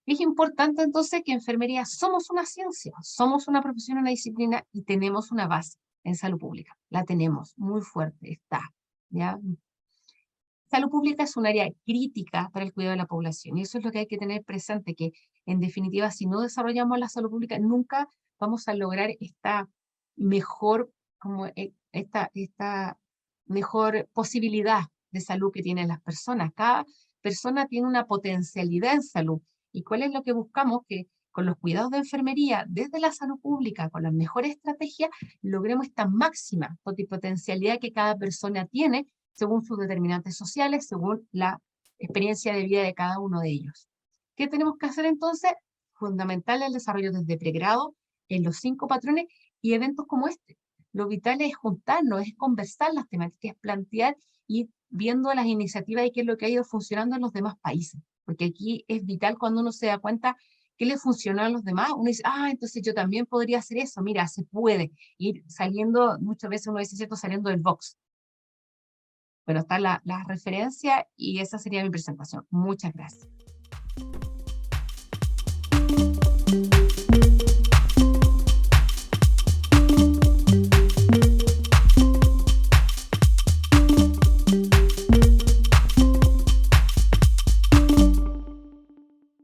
Es importante entonces que enfermería somos una ciencia, somos una profesión, una disciplina y tenemos una base en salud pública. La tenemos muy fuerte, está, ¿ya? Salud pública es un área crítica para el cuidado de la población y eso es lo que hay que tener presente, que en definitiva si no desarrollamos la salud pública nunca vamos a lograr esta mejor, esta mejor posibilidad de salud que tienen las personas. Cada persona tiene una potencialidad en salud. ¿Y cuál es lo que buscamos? Que con los cuidados de enfermería, desde la salud pública, con las mejores estrategias, logremos esta máxima potencialidad que cada persona tiene según sus determinantes sociales, según la experiencia de vida de cada uno de ellos. ¿Qué tenemos que hacer entonces? Fundamental el desarrollo desde pregrado, en los 5 patrones y eventos como este. Lo vital es juntarnos, es conversar las temáticas, es plantear y viendo las iniciativas y qué es lo que ha ido funcionando en los demás países, porque aquí es vital cuando uno se da cuenta qué le funcionó a los demás, uno dice, entonces yo también podría hacer eso, mira, se puede ir saliendo, muchas veces uno dice, ¿cierto?, saliendo del box. Bueno, está la referencia y esa sería mi presentación. Muchas gracias.